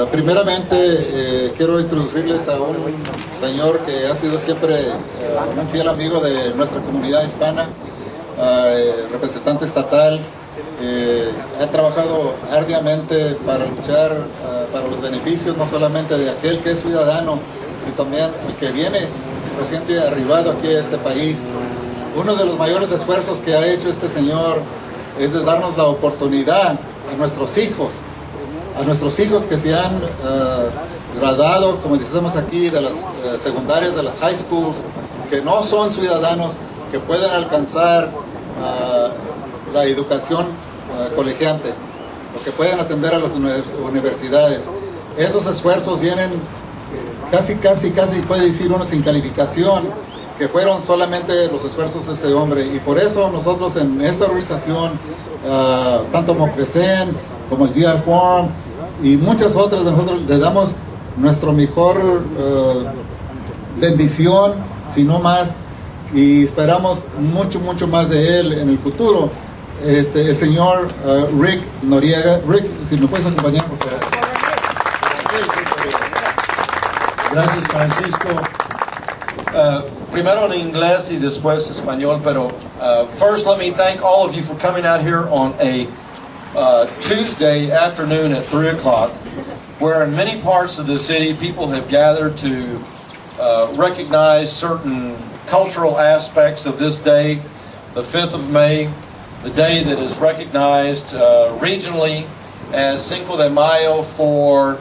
Primeramente quiero introducirles a un señor que ha sido siempre un fiel amigo de nuestra comunidad hispana, representante estatal. Ha trabajado arduamente para luchar para los beneficios no solamente de aquel que es ciudadano, sino también el que viene reciente arribado aquí a este país. Uno de los mayores esfuerzos que ha hecho este señor es de darnos la oportunidad a nuestros hijos que se han graduado, como decimos aquí, de las secundarias, de las high schools, que no son ciudadanos, que puedan alcanzar la educación colegiante, o que puedan atender a las universidades. Esos esfuerzos vienen casi puede decir uno sin calificación, que fueron solamente los esfuerzos de este hombre. Y por eso nosotros en esta organización, tanto Mocrecen como el GI Forum y muchas otras, nosotros le damos nuestra mejor bendición, si no más, y esperamos mucho más de él en el futuro. El señor Rick Noriega. Rick, si me puedes acompañar, por favor. Gracias, Francisco. Primero en inglés y después español, pero first let me thank all of you for coming out here on a Tuesday afternoon at 3 o'clock, where in many parts of the city people have gathered to recognize certain cultural aspects of this day, the 5th of May, the day that is recognized regionally as Cinco de Mayo for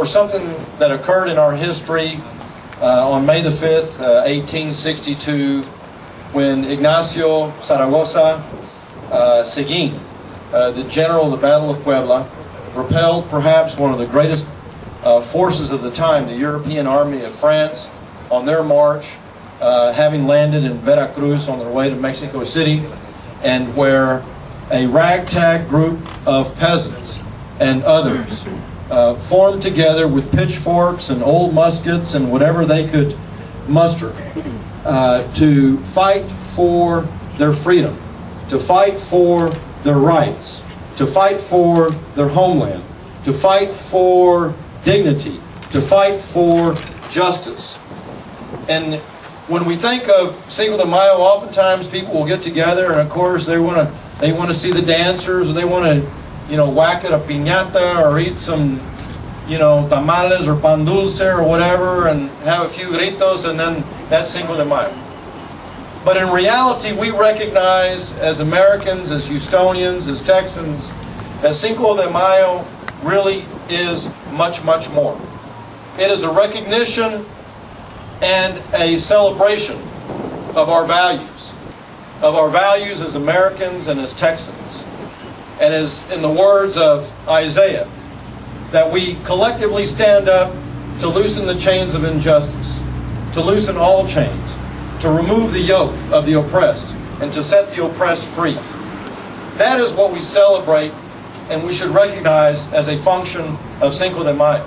something that occurred in our history on May the 5th, 1862, when Ignacio Zaragoza Seguin, the general of the Battle of Puebla, repelled perhaps one of the greatest forces of the time, the European army of France, on their march, having landed in Veracruz on their way to Mexico City, and where a ragtag group of peasants and others formed together with pitchforks and old muskets and whatever they could muster to fight for their freedom, to fight for their rights, to fight for their homeland, to fight for dignity, to fight for justice. And when we think of Cinco de Mayo, oftentimes people will get together, and of course they want to see the dancers, or they want to, whack at a piñata, or eat some, tamales or pan dulce or whatever, and have a few gritos, and then that's Cinco de Mayo. But in reality, we recognize as Americans, as Houstonians, as Texans, that Cinco de Mayo really is much more. It is a recognition and a celebration of our values as Americans and as Texans. And as in the words of Isaiah, that we collectively stand up to loosen the chains of injustice, to loosen all chains, to remove the yoke of the oppressed, and to set the oppressed free. That is what we celebrate, and we should recognize as a function of Cinco de Mayo.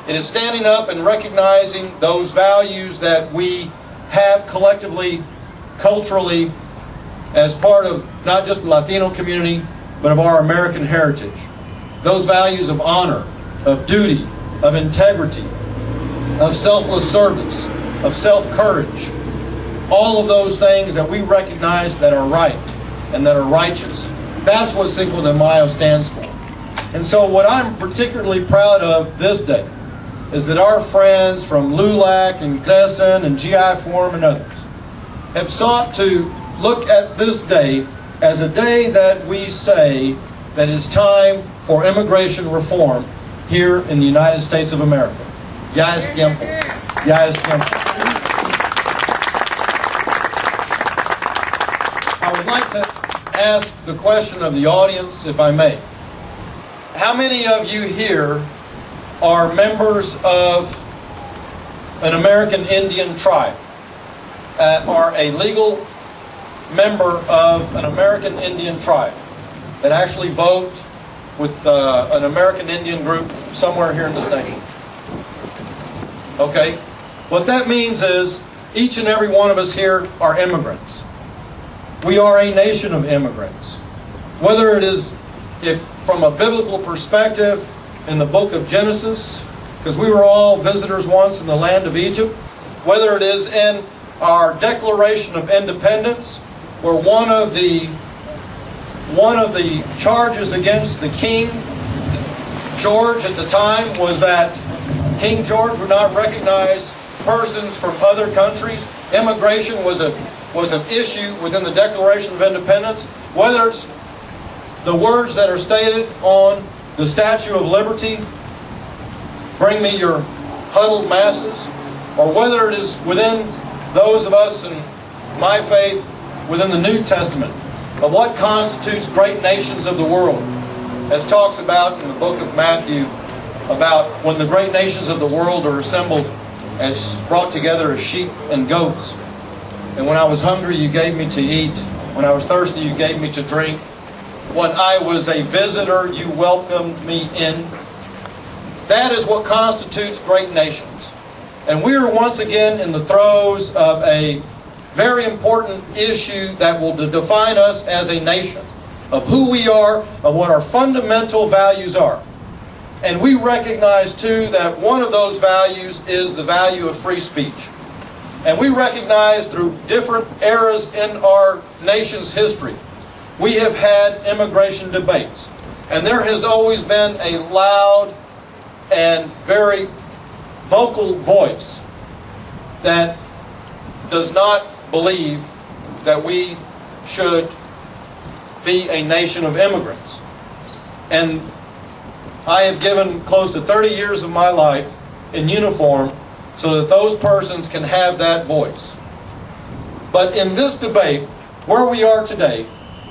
It is standing up and recognizing those values that we have collectively, culturally, as part of not just the Latino community, but of our American heritage. Those values of honor, of duty, of integrity, of selfless service, of self-courage. All of those things that we recognize that are right and that are righteous. That's what Cinco de Mayo stands for. And so what I'm particularly proud of this day is that our friends from LULAC and Crescent and GI Forum and others have sought to look at this day as a day that we say that it's time for immigration reform here in the United States of America. Ya es tiempo. Ya es tiempo. I would like to ask the question of the audience, if I may. How many of you here are members of an American Indian tribe, are a legal member of an American Indian tribe that actually vote with an American Indian group somewhere here in this nation? Okay? What that means is each and every one of us here are immigrants. We are a nation of immigrants. Whether it is, if from a biblical perspective, in the book of Genesis, because we were all visitors once in the land of Egypt, whether it is in our Declaration of Independence, where one of the charges against the King George at the time was that King George would not recognize persons from other countries. Immigration was an issue within the Declaration of Independence, whether it's the words that are stated on the Statue of Liberty, bring me your huddled masses, or whether it is within those of us in my faith within the New Testament of what constitutes great nations of the world, as talks about in the book of Matthew about when the great nations of the world are assembled as brought together as sheep and goats. And when I was hungry, you gave me to eat. When I was thirsty, you gave me to drink. When I was a visitor, you welcomed me in. That is what constitutes great nations. And we are once again in the throes of a very important issue that will define us as a nation, of who we are, of what our fundamental values are. And we recognize too that one of those values is the value of free speech. And we recognize through different eras in our nation's history, we have had immigration debates. And there has always been a loud and very vocal voice that does not believe that we should be a nation of immigrants. And I have given close to 30 years of my life in uniform so that those persons can have that voice. But in this debate, where we are today,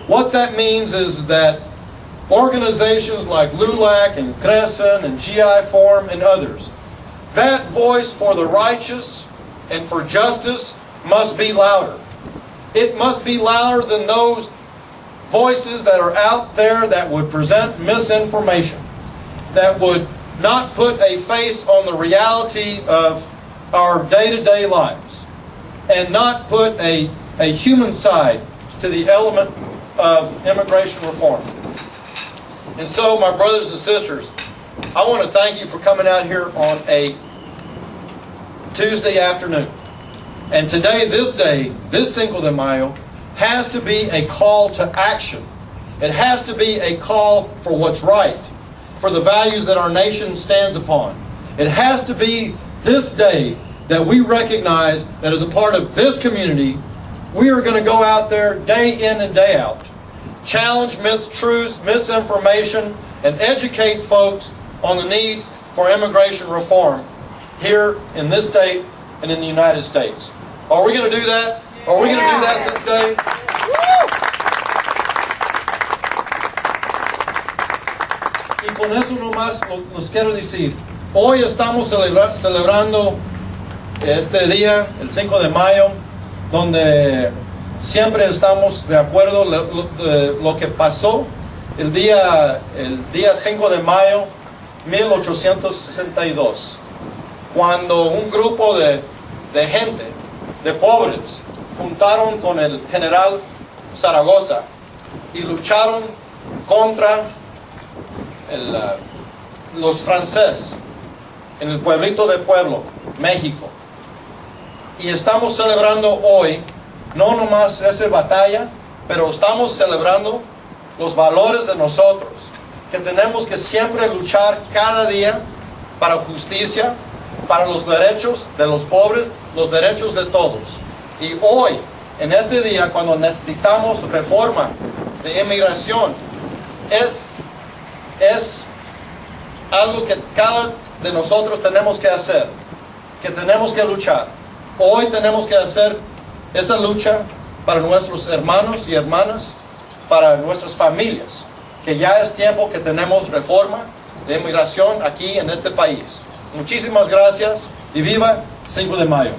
what that means is that organizations like LULAC and CRECEN and GI Forum and others, that voice for the righteous and for justice must be louder. It must be louder than those voices that are out there that would present misinformation, that would not put a face on the reality of our day-to-day lives, and not put a human side to the element of immigration reform. And so, my brothers and sisters, I want to thank you for coming out here on a Tuesday afternoon. And today, this Cinco de Mayo, has to be a call to action. It has to be a call for what's right, for the values that our nation stands upon. It has to be this day that we recognize that as a part of this community, we are going to go out there day in and day out, challenge myths, truths, misinformation, and educate folks on the need for immigration reform here in this state and in the United States. Are we going to do that? Are we going to do that this day? Y con eso nomás los quiero decir. Hoy estamos celebrando este día, el 5 de mayo, donde siempre estamos de acuerdo lo que pasó el día 5 de mayo 1862, cuando un grupo de gente, de pobres, juntaron con el general Zaragoza y lucharon contra los franceses en el pueblito de Pueblo, México. Y estamos celebrando hoy no nomás esa batalla, pero estamos celebrando los valores de nosotros, que tenemos que siempre luchar cada día para justicia, para los derechos de los pobres, los derechos de todos. Y hoy, en este día, cuando necesitamos reforma de inmigración, es algo que cada de nosotros tenemos que hacer, que tenemos que luchar. Hoy tenemos que hacer esa lucha para nuestros hermanos y hermanas, para nuestras familias, que ya es tiempo que tenemos reforma de inmigración aquí en este país. Muchísimas gracias y viva 5 de mayo.